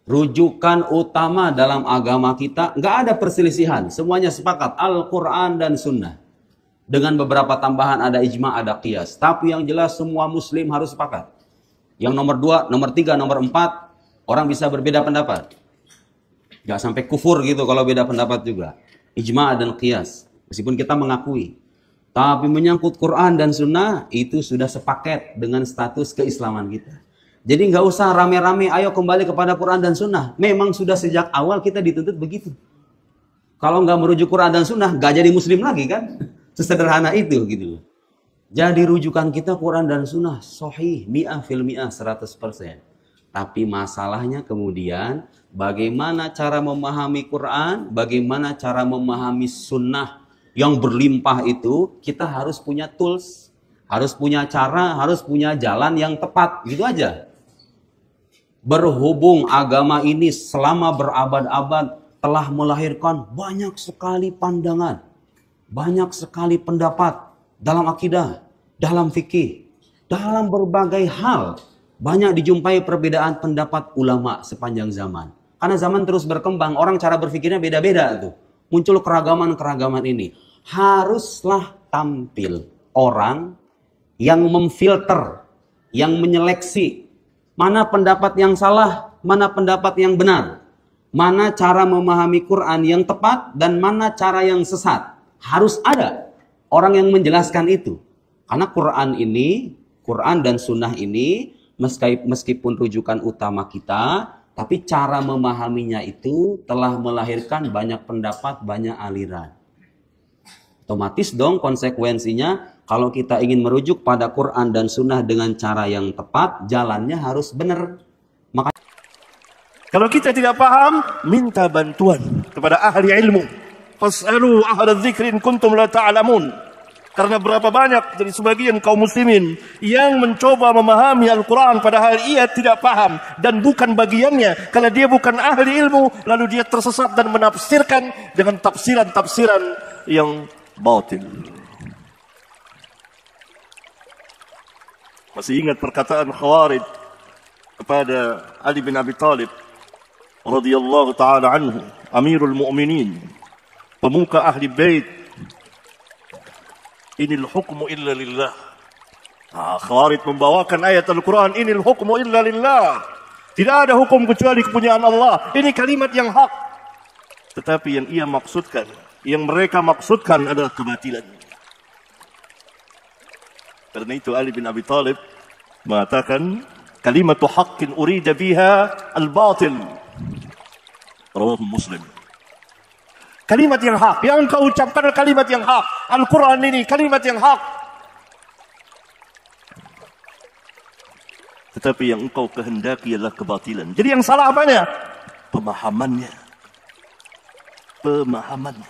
Rujukan utama dalam agama kita, nggak ada perselisihan. Semuanya sepakat, Al-Quran dan Sunnah. Dengan beberapa tambahan, ada ijma, ada qiyas. Tapi yang jelas semua muslim harus sepakat. Yang nomor 2, nomor 3, nomor 4, orang bisa berbeda pendapat. Nggak sampai kufur gitu kalau beda pendapat juga. Ijma dan qiyas. Meskipun kita mengakui. Tapi menyangkut Quran dan Sunnah, itu sudah sepaket dengan status keislaman kita. Jadi nggak usah rame-rame, ayo kembali kepada Quran dan Sunnah. Memang sudah sejak awal kita dituntut begitu. Kalau nggak merujuk Quran dan Sunnah, nggak jadi muslim lagi kan? Sesederhana itu gitu. Jadi rujukan kita Quran dan Sunnah sahih, mi'ah fil mi'ah, 100%. Tapi masalahnya kemudian bagaimana cara memahami Quran, bagaimana cara memahami Sunnah yang berlimpah itu, kita harus punya tools, harus punya cara, harus punya jalan yang tepat, gitu aja. Berhubung agama ini selama berabad-abad telah melahirkan banyak sekali pandangan, banyak sekali pendapat dalam akidah, dalam fikih, dalam berbagai hal. Banyak dijumpai perbedaan pendapat ulama sepanjang zaman. Karena zaman terus berkembang, orang cara berpikirnya beda-beda tuh. Muncul keragaman-keragaman ini. Haruslah tampil orang yang memfilter, yang menyeleksi mana pendapat yang salah, mana pendapat yang benar. Mana cara memahami Quran yang tepat dan mana cara yang sesat. Harus ada orang yang menjelaskan itu. Karena Quran dan Sunnah ini, meskipun rujukan utama kita, tapi cara memahaminya itu telah melahirkan banyak pendapat, banyak aliran. Otomatis dong konsekuensinya, kalau kita ingin merujuk pada Quran dan Sunnah dengan cara yang tepat, jalannya harus benar. Kalau kita tidak paham, minta bantuan kepada ahli ilmu. Fas'alu ahla dzikri in kuntum la ta'lamun. Karena berapa banyak dari sebagian kaum muslimin yang mencoba memahami Al-Quran padahal ia tidak paham dan bukan bagiannya. Karena dia bukan ahli ilmu, lalu dia tersesat dan menafsirkan dengan tafsiran-tafsiran yang batil. Masih ingat perkataan Khawarij kepada Ali bin Abi Thalib radhiyallahu ta'ala anhu, Amirul Mu'minin, pemuka ahli bait, inil hukmu illa lillah. Khawarij membawakan ayat Al-Quran, inil hukmu illa lillah. Tidak ada hukum kecuali kepunyaan Allah. Ini kalimat yang hak. Tetapi yang ia maksudkan, yang mereka maksudkan adalah kebatilan. Karena itu Ali bin Abi Thalib mengatakan, kalimatu haqqin urida biha al-batil. Rawahu Muslim. Kalimat yang hak, yang engkau ucapkan kalimat yang hak. Al-Quran ini kalimat yang hak. Tetapi yang engkau kehendaki adalah kebatilan. Jadi yang salah apanya? Pemahamannya. Pemahamannya.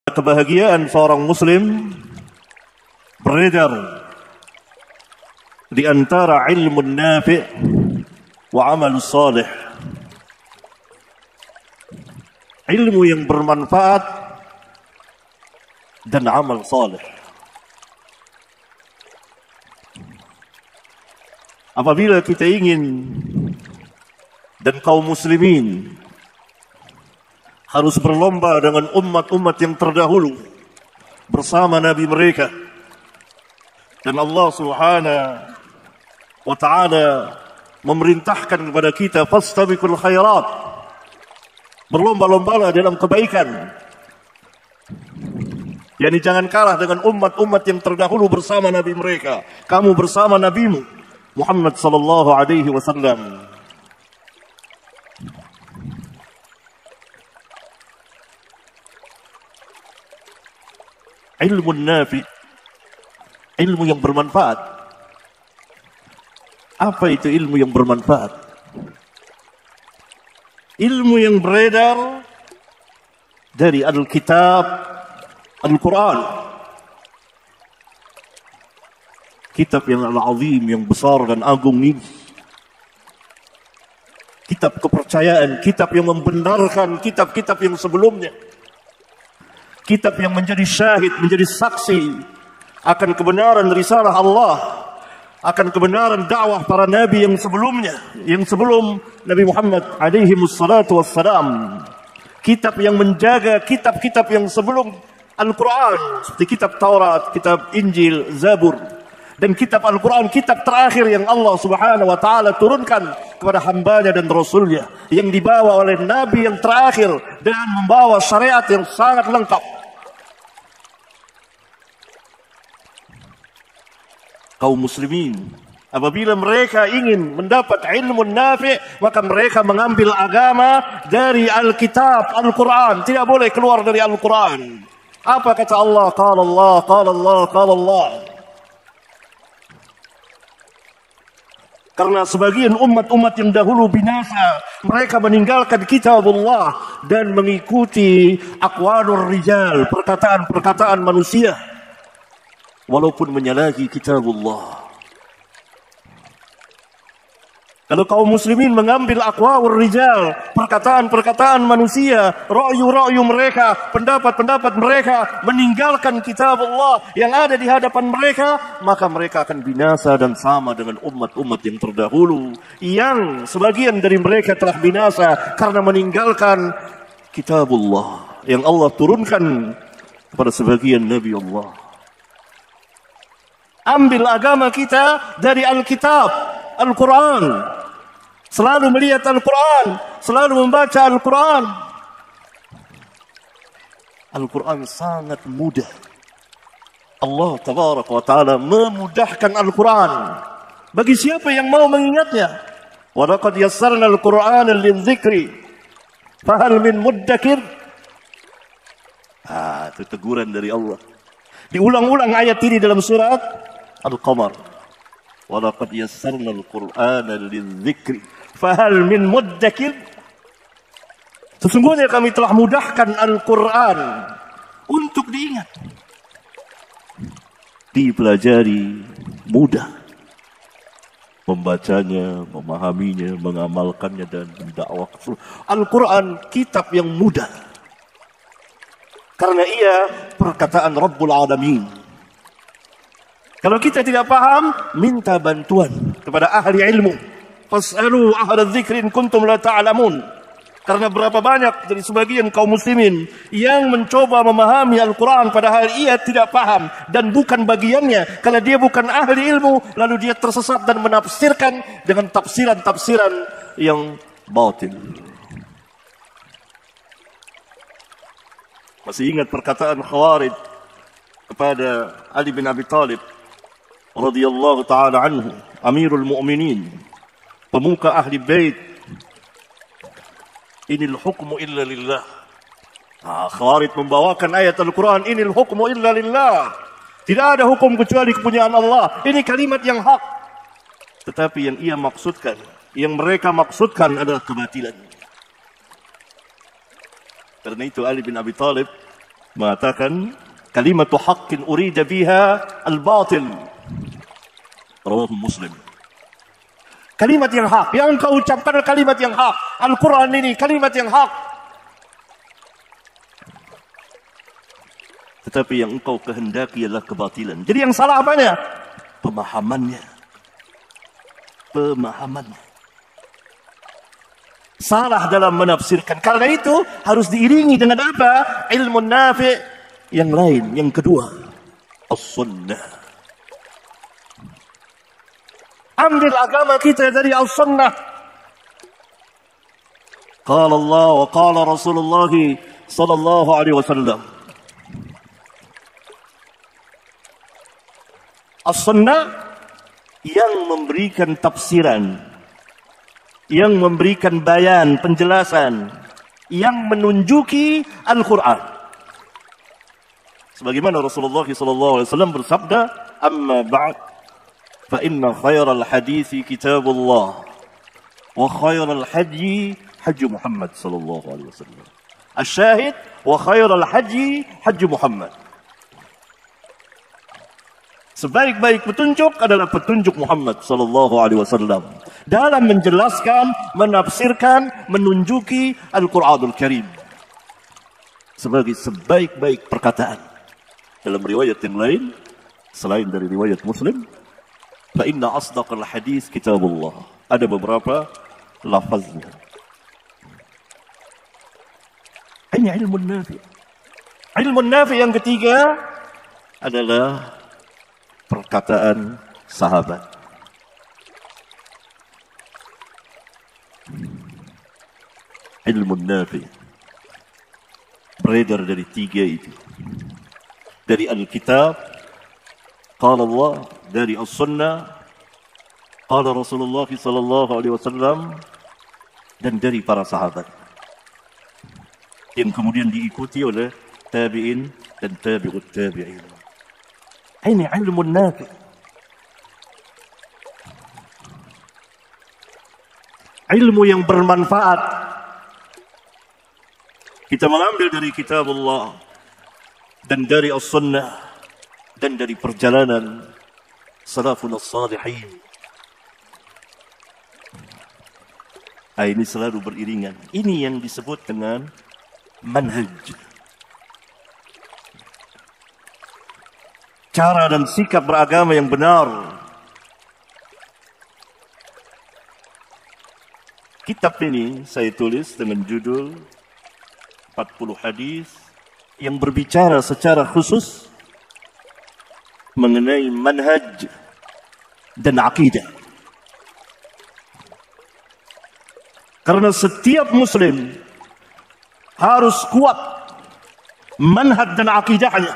Kebahagiaan seorang muslim beredar di antara ilmu nafi' wa amal salih. Ilmu yang bermanfaat dan amal salih. Apabila kita ingin dan kaum muslimin harus berlomba dengan umat-umat yang terdahulu bersama nabi mereka, dan Allah Subhanahu wa ta'ala memerintahkan kepada kita, fastabiqul khairat, berlomba-lombalah dalam kebaikan. Yani jangan kalah dengan umat-umat yang terdahulu bersama nabi mereka. Kamu bersama nabimu Muhammad sallallahu alaihi wasallam. Ilmu nafi, ilmu yang bermanfaat. Apa itu ilmu yang bermanfaat? Ilmu yang beredar dari Alkitab, Al-Quran. Kitab yang al-azim, yang besar dan agung ini. Kitab kepercayaan, kitab yang membenarkan kitab-kitab yang sebelumnya. Kitab yang menjadi syahid, menjadi saksi akan kebenaran risalah Allah, akan kebenaran dakwah para nabi yang sebelumnya, yang sebelum Nabi Muhammad alaihi wassalatu wassalam. Kitab yang menjaga kitab-kitab yang sebelum Al-Quran, seperti kitab Taurat, kitab Injil, Zabur, dan kitab Al-Quran, kitab terakhir yang Allah subhanahu wa ta'ala turunkan kepada hambanya dan rasulnya, yang dibawa oleh nabi yang terakhir dan membawa syariat yang sangat lengkap. Kaum muslimin, apabila mereka ingin mendapat ilmu nafi', maka mereka mengambil agama dari Alkitab, Al-Quran. Tidak boleh keluar dari Al-Quran. Apa kata Allah? Qala Allah, qala Allah, qala Allah. Karena sebagian umat-umat yang dahulu binasa, mereka meninggalkan kitabullah dan mengikuti aqwalur rijal, perkataan-perkataan manusia, walaupun menyalahi kitabullah. Kalau kaum muslimin mengambil aqwalur rijal, perkataan-perkataan manusia, ra'yu-ra'yu mereka, pendapat-pendapat mereka, meninggalkan kitab Allah yang ada di hadapan mereka, maka mereka akan binasa dan sama dengan umat-umat yang terdahulu, yang sebagian dari mereka telah binasa karena meninggalkan kitab Allah yang Allah turunkan kepada sebagian Nabi Allah. Ambil agama kita dari Alkitab, Al-Quran. Selalu melihat Al-Quran, selalu membaca Al-Quran. Al-Quran sangat mudah. Allah tabaraka wa ta'ala memudahkan Al-Quran bagi siapa yang mau mengingatnya. Wa laqad yassarna Al-Qur'ana lidzikri fahal min muddakir. Itu teguran dari Allah. Diulang-ulang ayat ini dalam surat Al-Qamar. Wa laqad yassarna Al-Qur'ana lidzikri fahal min muddakir. Sesungguhnya kami telah mudahkan Al-Quran untuk diingat, dipelajari, mudah membacanya, memahaminya, mengamalkannya, dan mendakwah. Al-Quran kitab yang mudah karena ia perkataan Rabbul Alamin. Kalau kita tidak paham, minta bantuan kepada ahli ilmu. Fas'alu ahla dzikri in kuntum la ta'lamun. Karena berapa banyak dari sebagian kaum muslimin yang mencoba memahami Al-Quran padahal ia tidak paham dan bukan bagiannya. Karena dia bukan ahli ilmu, lalu dia tersesat dan menafsirkan dengan tafsiran-tafsiran yang batil. Masih ingat perkataan Khawarij kepada Ali bin Abi Thalib radhiyallahu ta'ala anhu, Amirul Mu'minin, pemuka ahli bait, inil hukmu illa lillah. Khawarij membawakan ayat Al-Quran, inil hukmu illa lillah. Tidak ada hukum kecuali kepunyaan Allah. Ini kalimat yang hak. Tetapi yang ia maksudkan, yang mereka maksudkan adalah kebatilan. Karena itu Ali bin Abi Thalib mengatakan, kalimatu haqqin urida biha al-batil. Rawahu Muslim. Kalimat yang hak, yang engkau ucapkan kalimat yang hak. Al-Quran ini kalimat yang hak. Tetapi yang engkau kehendaki adalah kebatilan. Jadi yang salah apanya? Pemahamannya. Pemahamannya. Salah dalam menafsirkan. Karena itu harus diiringi dengan apa? Ilmu nafi' yang lain. Yang kedua, as-sunnah. Ambil agama kita dari as-sunnah. Qala Allah wa qala Rasulullah sallallahu alaihi wasallam. As-sunnah yang memberikan tafsiran, yang memberikan bayan, penjelasan, yang menunjuki Al-Quran. Sebagaimana Rasulullah sallallahu alaihi wasallam bersabda, "Amma ba'd فإن خير الحديث كتاب الله وخير الحج حج محمد صلى الله عليه وسلم." الشاهد وخير الحج حج محمد. Sebaik-baik petunjuk adalah petunjuk Muhammad sallallahu alaihi wasallam dalam menjelaskan, menafsirkan, menunjuki Al-Qur'anul Karim sebagai sebaik-baik perkataan. Dalam riwayat yang lain, selain dari riwayat Muslim. Fa inna asdaqal hadis kitabullah. Ada beberapa lafaznya. Ini ilmu nafi. Ilmu nafi yang ketiga adalah perkataan sahabat. Ilmu nafi beredar dari tiga itu. Dari Alkitab, qala Allah, dari As-Sunnah, qala Rasulullah sallallahu alaihi wasallam, dan dari para sahabat. Yang kemudian diikuti oleh tabi'in dan tabi'ut tabi'in. Ini ilmu nafi. Ilmu yang bermanfaat. Kita mengambil dari kitab Allah dan dari as-sunnah dan dari perjalanan salafun as-salihin. Ini selalu beriringan. Ini yang disebut dengan manhaj. Cara dan sikap beragama yang benar. Kitab ini saya tulis dengan judul 40 hadis yang berbicara secara khusus mengenai manhaj dan akidah. Karena setiap muslim harus kuat manhaj dan akidahnya,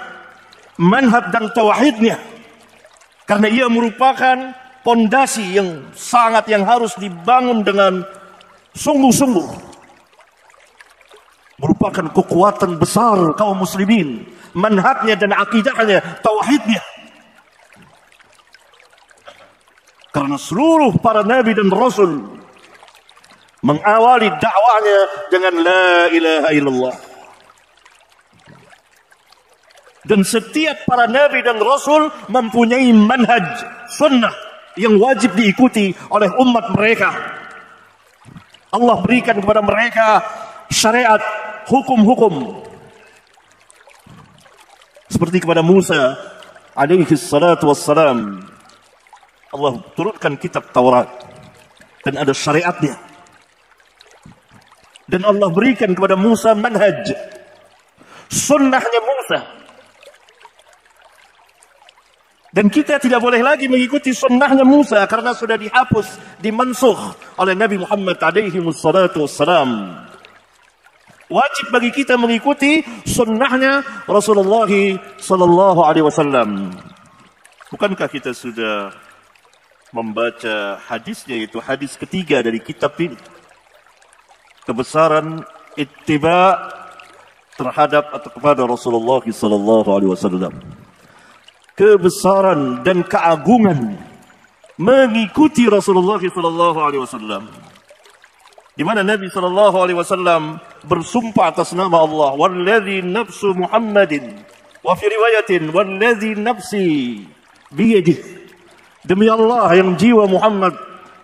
manhaj dan tauhidnya. Karena ia merupakan pondasi yang harus dibangun dengan sungguh-sungguh. Merupakan kekuatan besar kaum muslimin, manhajnya dan akidahnya, tauhidnya. Karena seluruh para nabi dan rasul mengawali dakwahnya dengan la ilaha illallah. Dan setiap para nabi dan rasul mempunyai manhaj, sunnah yang wajib diikuti oleh umat mereka. Allah berikan kepada mereka syariat, hukum-hukum. Seperti kepada Musa alaihi salatu wassalam, Allah turunkan kitab Taurat dan ada syariatnya. Dan Allah berikan kepada Musa manhaj, sunnahnya Musa. Dan kita tidak boleh lagi mengikuti sunnahnya Musa karena sudah dihapus, dimansukh oleh Nabi Muhammad alaihi salatu wassalam. Wajib bagi kita mengikuti sunnahnya Rasulullah sallallahu alaihi wasallam. Bukankah kita sudah membaca hadisnya, yaitu hadis ketiga dari kitab ini? Kebesaran ittiba terhadap atau kepada Rasulullah sallallahu alaihi wasallam. Kebesaran dan keagungan mengikuti Rasulullah sallallahu alaihi wasallam. Di mana Nabi sallallahu alaihi wasallam bersumpah atas nama Allah, "Wallazi nafsu Muhammadin," wa fi riwayatin, "Wallazi nafsi biyadihi." Demi Allah yang jiwa Muhammad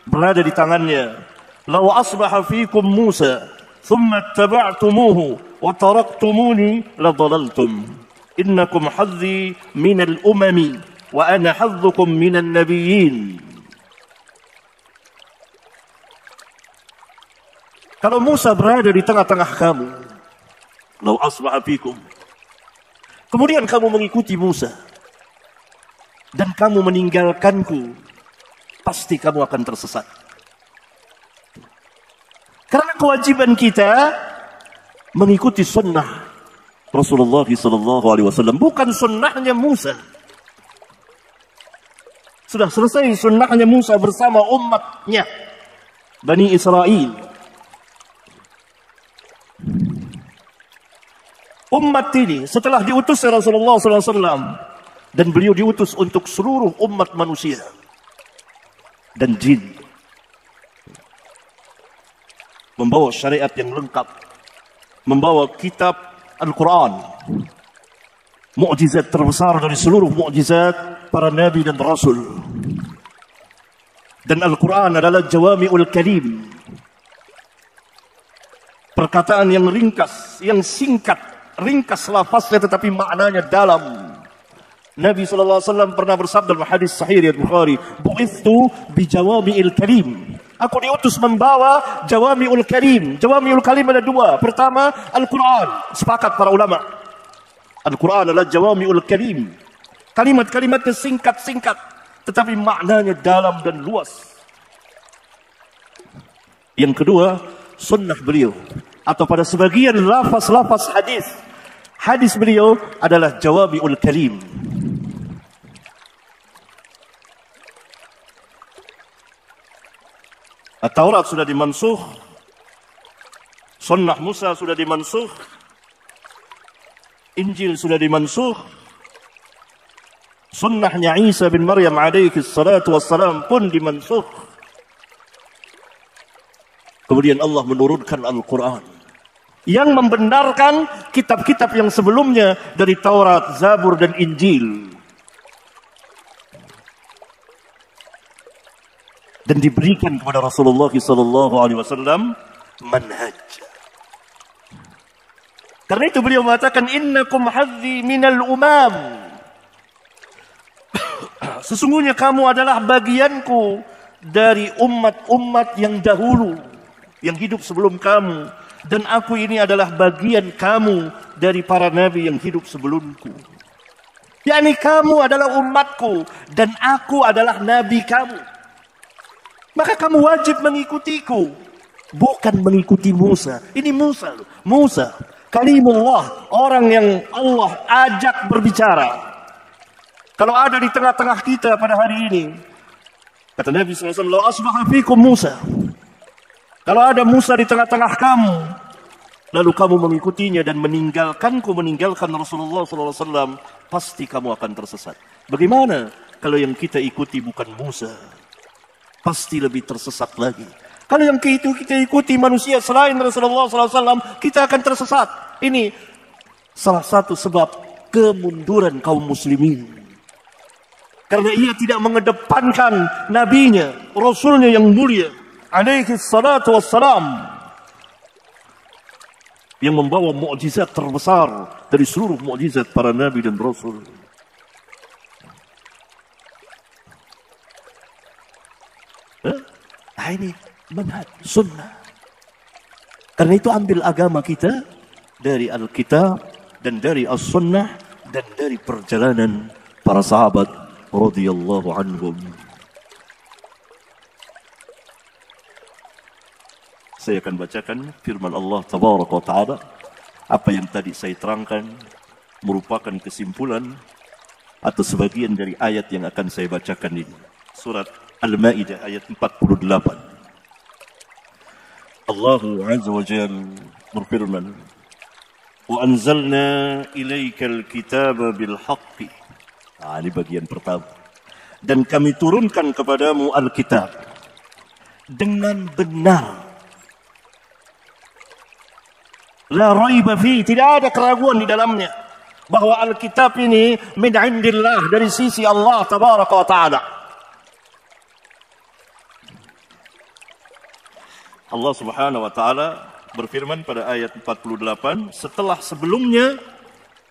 berada di tangannya. "Law asbaha fikum Musa, thumma ittaba'tumuhu wa taraktumuni la dhalaltum. Innakum hadzi minal umami wa ana hadzukum minan nabiyyin." Kalau Musa berada di tengah-tengah kamu, law asbaha fikum, kemudian kamu mengikuti Musa dan kamu meninggalkanku, pasti kamu akan tersesat. Karena kewajiban kita mengikuti sunnah Rasulullah SAW, bukan sunnahnya Musa. Sudah selesai sunnahnya Musa bersama umatnya Bani Israel. Umat ini setelah diutus Rasulullah SAW, dan beliau diutus untuk seluruh umat manusia dan jin, membawa syariat yang lengkap, membawa kitab Al-Quran, mukjizat terbesar dari seluruh mukjizat para nabi dan rasul. Dan Al-Quran adalah jawami'ul kalim, perkataan yang ringkas, yang singkat, ringkas lafaznya tetapi maknanya dalam. Nabi SAW pernah bersabda dalam hadis sahih riwayat Bukhari, "Bu'ithu bi jawami'il kalim." Aku diutus membawa jawami'ul kalim. Jawami'ul kalim ada dua. Pertama, Al-Quran. Sepakat para ulama. Al-Quran adalah jawami'ul kalim. Kalimat-kalimatnya singkat-singkat, tetapi maknanya dalam dan luas. Yang kedua, sunnah beliau. Atau pada sebagian lafaz-lafaz hadis. Hadis beliau adalah jawami'ul kalim. Taurat sudah dimansuh, Sunnah Musa sudah dimansuh, Injil sudah dimansuh, Sunnahnya Isa bin Maryam alaihi salatu wassalam pun dimansuh. Kemudian Allah menurunkan Al-Quran yang membenarkan kitab-kitab yang sebelumnya dari Taurat, Zabur dan Injil. Dan diberikan kepada Rasulullah SAW manhaj. Karena itu beliau mengatakan, innakum hadzi minal umam. Sesungguhnya kamu adalah bagianku dari umat-umat yang dahulu, yang hidup sebelum kamu. Dan aku ini adalah bagian kamu dari para nabi yang hidup sebelumku. yakni kamu adalah umatku dan aku adalah nabi kamu. Maka kamu wajib mengikutiku, bukan mengikuti Musa. Ini Musa, Musa kalimullah, orang yang Allah ajak berbicara. Kalau ada di tengah-tengah kita pada hari ini, kata Nabi SAW, "La asbaha fikum Musa." Kalau ada Musa di tengah-tengah kamu, lalu kamu mengikutinya dan meninggalkan Rasulullah SAW, pasti kamu akan tersesat. Bagaimana kalau yang kita ikuti bukan Musa? Pasti lebih tersesat lagi. Kalau yang kita ikuti manusia selain Rasulullah SAW, kita akan tersesat. Ini salah satu sebab kemunduran kaum muslimin. Karena ia tidak mengedepankan nabinya, rasulnya yang mulia, alaihi salatu wassalam, yang membawa mukjizat terbesar dari seluruh mukjizat para nabi dan rasul. Nah ini manhaj sunnah. Karena itu ambil agama kita dari Alkitab dan dari As-Sunnah dan dari perjalanan para sahabat radhiyallahu anhum. Saya akan bacakan firman Allah tabaraka wa taala. Apa yang tadi saya terangkan merupakan kesimpulan atau sebagian dari ayat yang akan saya bacakan ini. Surat Al-Maidah ayat 48. Allah Azza wa Jalla berfirman, "Wa anzalna ilaikal kitaba bil haqqi." Nah, ini bagian pertama. Dan kami turunkan kepadamu Alkitab dengan benar. La raiba fi, tidak ada keraguan di dalamnya bahwa Alkitab ini min indillah, dari sisi Allah tabaraka wa taala. Allah Subhanahu wa taala berfirman pada ayat 48 setelah sebelumnya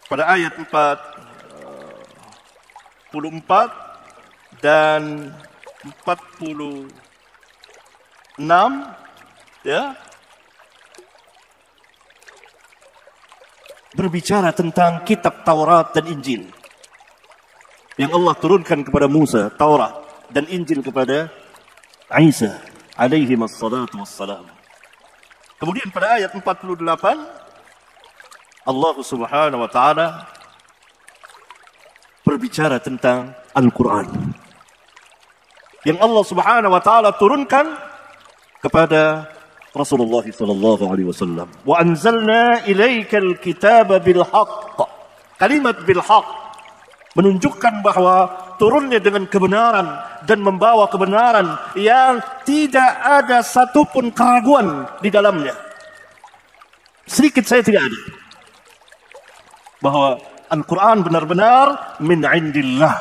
pada ayat 44 dan 46 ya, berbicara tentang kitab Taurat dan Injil yang Allah turunkan kepada Musa, Taurat dan Injil kepada Isa alaihi wassalatu wassalam. Kemudian pada ayat 48 Allah Subhanahu wa taala berbicara tentang Al-Quran yang Allah Subhanahu wa taala turunkan kepada Rasulullah sallallahu alaihi wasallam. Wa anzalna ilaikal kitaba bil haqq. Kalimat bil haqq menunjukkan bahwa turunnya dengan kebenaran dan membawa kebenaran yang tidak ada satupun keraguan di dalamnya. Sedikit saya tidak ada. Bahwa Al-Quran benar-benar min indillah.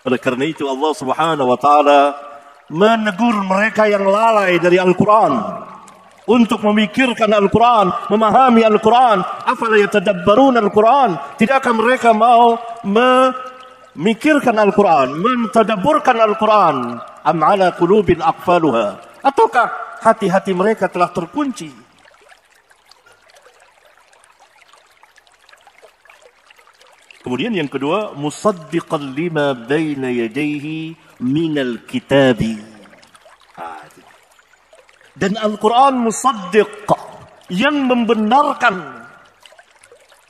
Oleh karena itu Allah Subhanahu wa taala menegur mereka yang lalai dari Al-Quran. untuk memikirkan Al-Quran, memahami Al-Quran. Afala yatadabbarun Al-Quran? Tidakkah mereka mau memikirkan Al-Quran, mentadabburkan Al-Quran? Am ala qulubin aqfaluha? Ataukah hati-hati mereka telah terkunci? Kemudian yang kedua, musaddiqan lima baina yadayhi minal kitabi. Dan Al-Quran musaddiq, yang membenarkan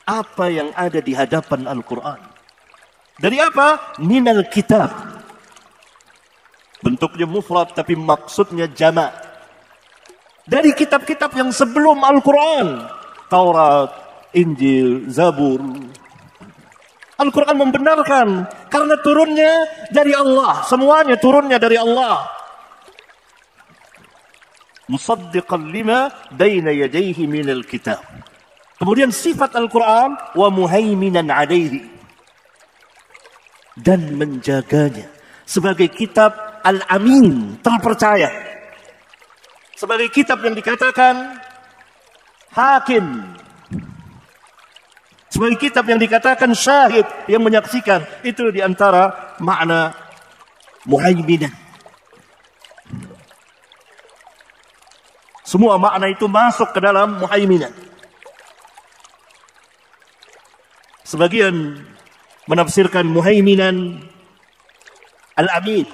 apa yang ada di hadapan Al-Quran. Dari apa? Minal kitab. Bentuknya mufrad tapi maksudnya jama'. Dari kitab-kitab yang sebelum Al-Quran. Taurat, Injil, Zabur. Al-Quran membenarkan karena turunnya dari Allah. Semuanya turunnya dari Allah. Musaddiqan lima baina yadayhi minal kitab. Kemudian sifat Al-Quran wa muhaiminan alaihi, dan menjaganya sebagai kitab al-amin, terpercaya. Sebagai kitab yang dikatakan hakim. Sebagai kitab yang dikatakan syahid, yang menyaksikan. Itu diantara makna muhaiminan. Semua makna itu masuk ke dalam muhaiminan. Sebagian menafsirkan muhaiminan al-amin,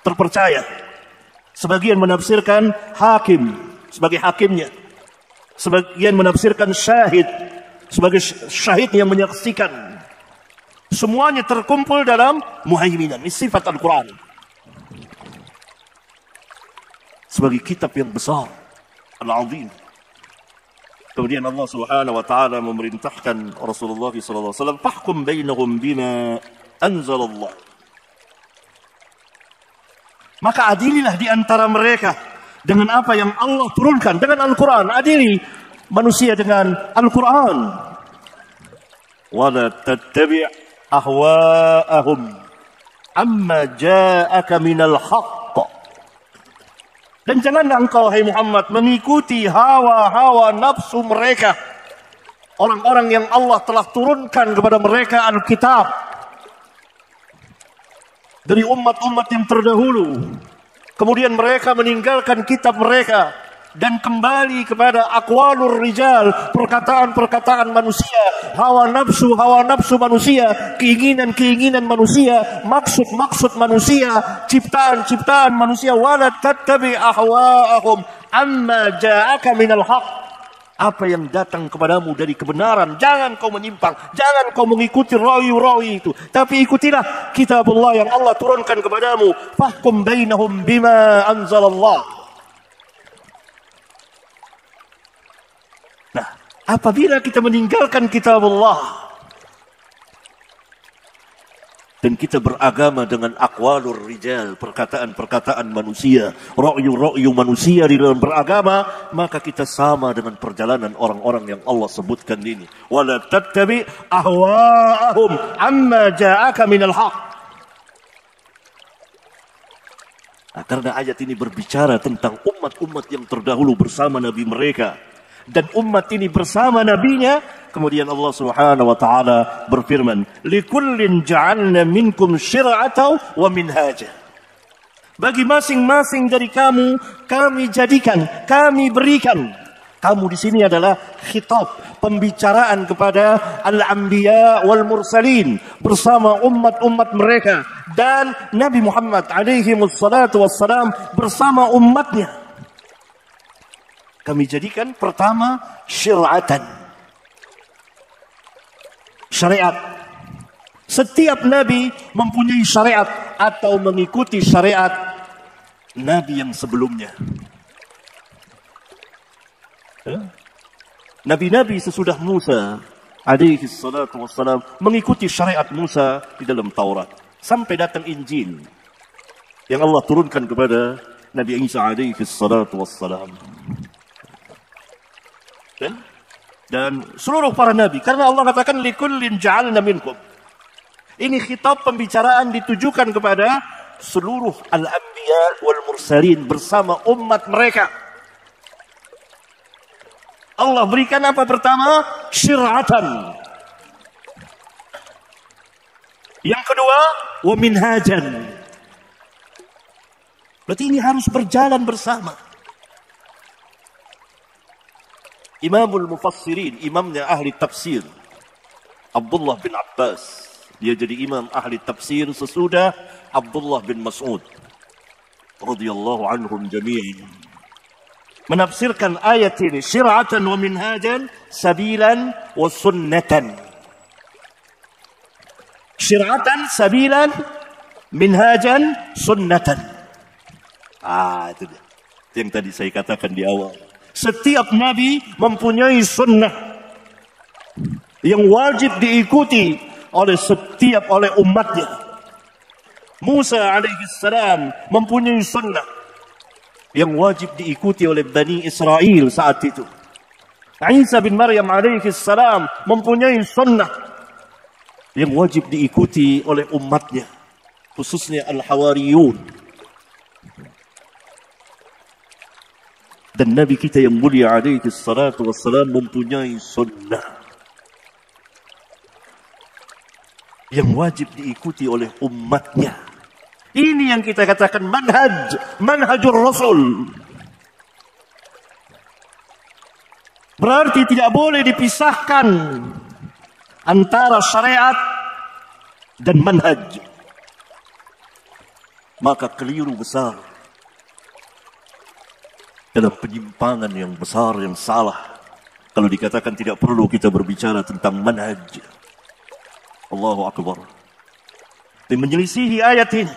terpercaya. Sebagian menafsirkan hakim, sebagai hakimnya. Sebagian menafsirkan syahid, sebagai syahid yang menyaksikan. Semuanya terkumpul dalam muhaiminan. Ini sifat Al-Quran. Sebagai kitab yang besar, al-azim. Kemudian Allah Subhanahu wa taala memerintahkan Rasulullah sallallahu alaihi wasallam, "Fahkum bainahum bima anzalallah." Maka adililah di antara mereka dengan apa yang Allah turunkan, dengan Al-Quran. Adili manusia dengan Al-Quran. Wala tattabi' ahwa'ahum amma ja'aka minal haqq. Dan janganlah engkau, hai Muhammad, mengikuti hawa-hawa nafsu mereka. Orang-orang yang Allah telah turunkan kepada mereka Alkitab. Dari umat-umat yang terdahulu. Kemudian mereka meninggalkan kitab mereka. Dan kembali kepada aqwalur rijal, perkataan-perkataan manusia, hawa nafsu manusia, keinginan-keinginan manusia, maksud-maksud manusia, ciptaan-ciptaan manusia. Wala tattabi ahwa'ahum amma ja'aka minal haqq. Apa yang datang kepadamu dari kebenaran, jangan kau menyimpang, jangan kau mengikuti rawi-rawi itu, tapi ikutilah kitabullah yang Allah turunkan kepadamu. Fahkum bainahum bima anzalallah. Nah, apabila kita meninggalkan kitabullah dan kita beragama dengan aqwalur rijal, perkataan-perkataan manusia, ra'yu-ra'yu manusia di dalam beragama, maka kita sama dengan perjalanan orang-orang yang Allah sebutkan ini. Wala tattabi ahwa'ahum amma ja'aka minal haqq. Nah, karena ayat ini berbicara tentang umat-umat yang terdahulu bersama nabi mereka. Dan umat ini bersama nabinya. Kemudian Allah Subhanahu wa taala berfirman, "Likullin ja'alna minkum syir'atan wa minhaja." Bagi masing-masing dari kamu kami jadikan, kami berikan. Kamu di sini adalah khitab, pembicaraan kepada al-anbiya wal mursalin bersama umat-umat mereka, dan Nabi Muhammad alaihi wassalatu wassalam bersama umatnya. Kami jadikan pertama syir'atan, syariat. Setiap nabi mempunyai syariat atau mengikuti syariat nabi yang sebelumnya. Nabi-nabi sesudah Musa alaihi salatu wassalam mengikuti syariat Musa di dalam Taurat, sampai datang Injil yang Allah turunkan kepada Nabi Isa alaihi salatu wassalam. Dan seluruh para nabi, karena Allah katakan likullin ja'alna minkum. Ini khitab pembicaraan ditujukan kepada seluruh al-anbiya wal mursalin bersama umat mereka. Allah berikan apa pertama? Syir'atan. Yang kedua, wa minhajan. Berarti ini harus berjalan bersama. Imamul Mufassirin, imamnya ahli tafsir, Abdullah bin Abbas. Dia jadi imam ahli tafsir sesudah Abdullah bin Mas'ud radhiyallahu anhum jami'an. Menafsirkan ayat ini, syir'atan wa minhajan, sabilan wa sunnatan. Syir'atan, sabilan, minhajan, sunnatan. Itu dia. Itu yang tadi saya katakan di awal. Setiap nabi mempunyai sunnah yang wajib diikuti oleh umatnya. Musa alaihissalam mempunyai sunnah yang wajib diikuti oleh Bani Israel saat itu. Isa bin Maryam alaihissalam mempunyai sunnah yang wajib diikuti oleh umatnya, khususnya al-Hawariyun. Dan Nabi kita yang mulia alaihissalatu wassalam mempunyai sunnah yang wajib diikuti oleh umatnya. Ini yang kita katakan manhajur Rasul. Berarti tidak boleh dipisahkan antara syariat dan manhaj. Maka keliru besar dalam penyimpangan yang besar, yang salah, kalau dikatakan tidak perlu kita berbicara tentang manhaj. Allahu Akbar. Dan menyelisihi ayat ini.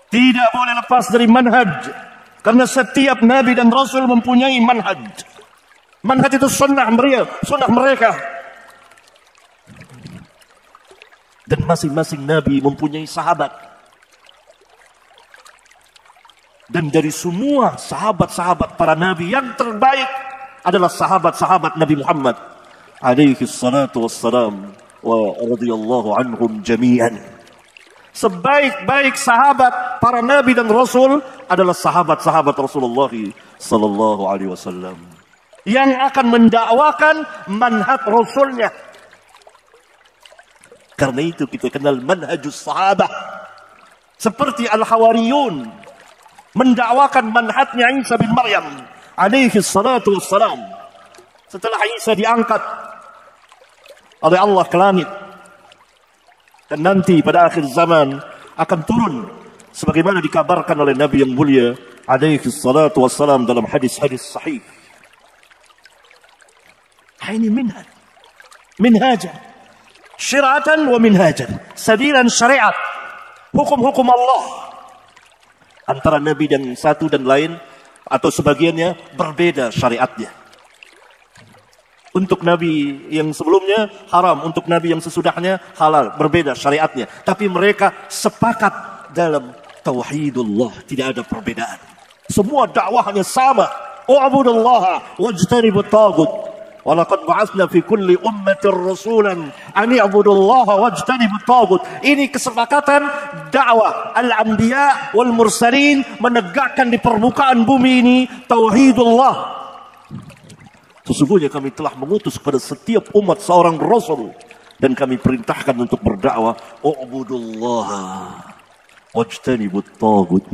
Tidak boleh lepas dari manhaj. Karena setiap Nabi dan Rasul mempunyai manhaj. Manhaj itu sunnah mereka. Dan masing-masing Nabi mempunyai sahabat. Dan dari semua sahabat-sahabat para Nabi, yang terbaik adalah sahabat-sahabat Nabi Muhammad alaihi salatu wassalam wa radhiyallahu anhum jami'an. Sebaik-baik sahabat para Nabi dan Rasul adalah sahabat-sahabat Rasulullah sallallahu alaihi wasallam yang akan mendakwakan manhaj Rasulnya. Karena itu kita kenal manhajus sahabah. Seperti Al-Hawariyun mendakwakan manhajnya Isa bin Maryam alaihi salatu wassalam. Setelah Isa diangkat oleh Allah ke langit, dan nanti pada akhir zaman akan turun sebagaimana dikabarkan oleh Nabi yang mulia alaihi salatu wassalam dalam hadis-hadis sahih. Ini minhajan, syir'atan wa minhajan, sabilan syariat, hukum-hukum Allah. Antara Nabi dan satu dan lain atau sebagiannya berbeda syariatnya. Untuk Nabi yang sebelumnya haram, untuk Nabi yang sesudahnya halal, berbeda syariatnya. Tapi mereka sepakat dalam tauhidullah, tidak ada perbedaan. Semua dakwahnya sama. U'budullaha wajtanibut taghut. Walaqad ba'atsna fi kulli ummatin rasulan an i'budullaha wajtanibut taghut. Ini kesepakatan dakwah al-anbiya wal mursalin menegakkan di permukaan bumi ini tauhidullah. Sesungguhnya kami telah mengutus kepada setiap umat seorang rasul dan kami perintahkan untuk berdakwah u'budullaha wajtanibut taghut.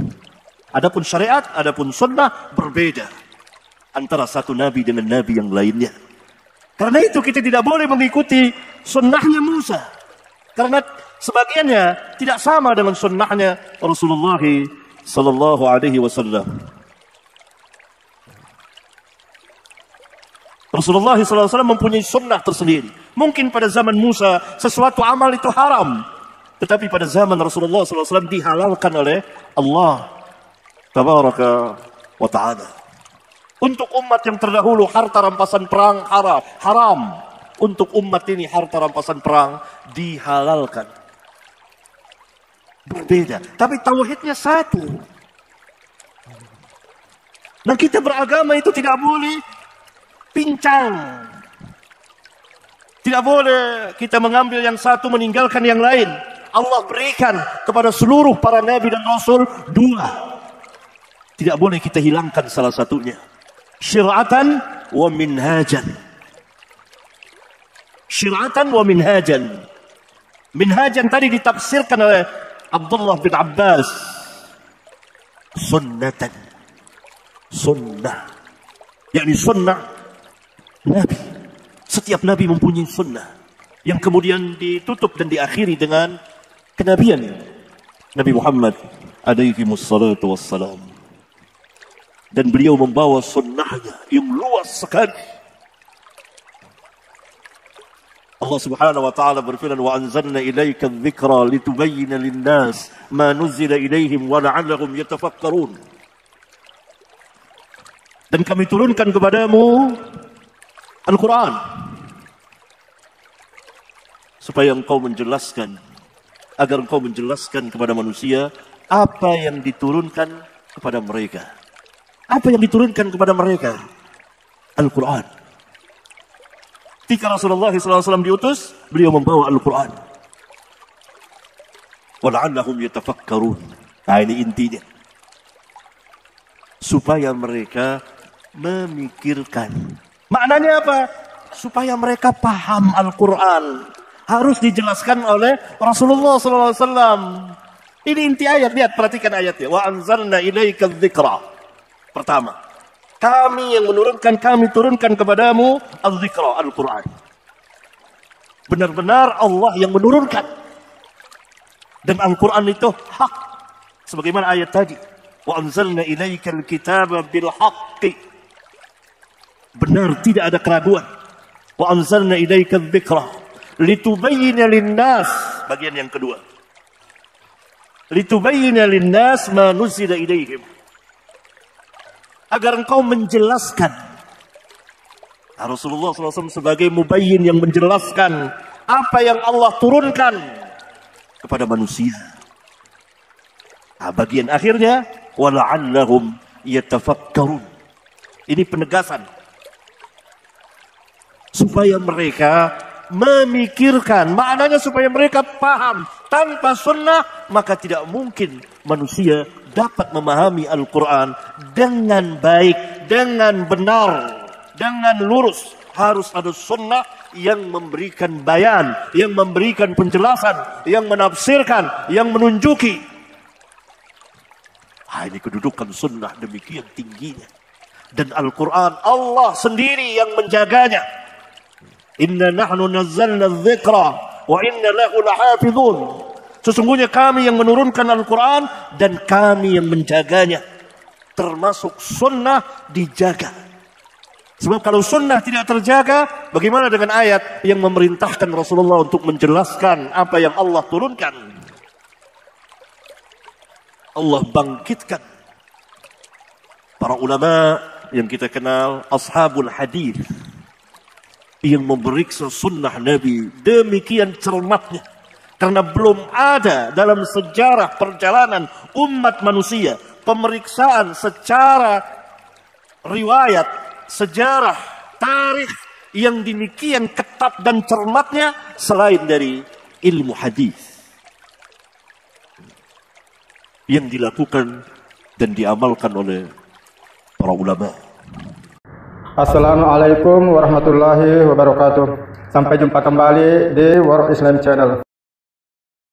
Adapun syariat, adapun sunnah berbeda antara satu nabi dengan nabi yang lainnya. Karena itu kita tidak boleh mengikuti sunnahnya Musa. Karena sebagiannya tidak sama dengan sunnahnya Rasulullah sallallahu alaihi wasallam. Rasulullah sallallahu alaihi wasallam mempunyai sunnah tersendiri. Mungkin pada zaman Musa sesuatu amal itu haram, tetapi pada zaman Rasulullah sallallahu alaihi wasallam dihalalkan oleh Allah tabaraka wa ta'ala. Untuk umat yang terdahulu harta rampasan perang haram. Untuk umat ini harta rampasan perang dihalalkan. Berbeda, tapi tauhidnya satu. Dan kita beragama itu tidak boleh pincang. Tidak boleh kita mengambil yang satu meninggalkan yang lain. Allah berikan kepada seluruh para nabi dan rasul dua. tidak boleh kita hilangkan salah satunya. Syir'atan wa minhajan. Syir'atan wa minhajan. Minhajan tadi ditafsirkan oleh Abdullah bin Abbas. Sunnatan. Sunnah. Yakni sunnah Nabi. Setiap Nabi mempunyai sunnah yang kemudian ditutup dan diakhiri dengan kenabian Nabi Muhammad alaihi wassalatu wassalam. Dan beliau membawa sunnahnya yang luas sekali. Allah Subhanahu wa taala berfirman, "Wa anzalna ilaika adh-dhikra litubayyana lin-nas ma nuzila ilaihim wa la'allahum yatafakkarun." Dan kami turunkan kepadamu Al-Quran supaya engkau menjelaskan, agar engkau menjelaskan kepada manusia apa yang diturunkan kepada mereka. Apa yang diturunkan kepada mereka? Al-Quran. Ketika Rasulullah SAW diutus, beliau membawa Al-Quran. Wala'allahum yatafakkarun. Nah, ini intinya. Supaya mereka memikirkan. Maknanya apa? Supaya mereka paham Al-Quran. Harus dijelaskan oleh Rasulullah SAW. Ini inti ayat. Lihat, perhatikan ayatnya. Wa anzalna ilaika dzikra. Pertama, kami yang menurunkan, kami turunkan kepadamu al-dzikra, Al-Quran. Benar-benar Allah yang menurunkan. Dan Al-Quran itu hak. Sebagaimana ayat tadi. Wa anzalna ilaika al-kitaba bil haqqi. Benar, tidak ada keraguan. Wa anzalna ilaika dzikra litubayyana lin-nas. Bagian yang kedua. Litubayyana lin-nas ma nuzila ilaihim. Agar engkau menjelaskan. Nah, Rasulullah SAW sebagai mubayyin yang menjelaskan apa yang Allah turunkan kepada manusia. Nah, bagian akhirnya, wala'allahum yatafakkarun. Ini penegasan. Supaya mereka memikirkan. Maknanya supaya mereka paham. Tanpa sunnah, maka tidak mungkin manusia dapat memahami Al-Quran dengan baik, dengan benar, dengan lurus. Harus ada sunnah yang memberikan bayan, yang memberikan penjelasan, yang menafsirkan, yang menunjuki. Ini kedudukan sunnah demikian tingginya. Dan Al-Quran Allah sendiri yang menjaganya. Inna nahnu nazzalna dzikra wa inna lahu lahafizun. Sesungguhnya kami yang menurunkan Al-Quran dan kami yang menjaganya. Termasuk sunnah dijaga. Sebab kalau sunnah tidak terjaga, bagaimana dengan ayat yang memerintahkan Rasulullah untuk menjelaskan apa yang Allah turunkan? Allah bangkitkan para ulama yang kita kenal, ashabul hadis, yang memeriksa sunnah Nabi demikian cermatnya. Karena belum ada dalam sejarah perjalanan umat manusia pemeriksaan secara riwayat, sejarah, tarikh yang demikian ketat dan cermatnya selain dari ilmu hadis yang dilakukan dan diamalkan oleh para ulama. Assalamualaikum warahmatullahi wabarakatuh. Sampai jumpa kembali di World Islam Channel.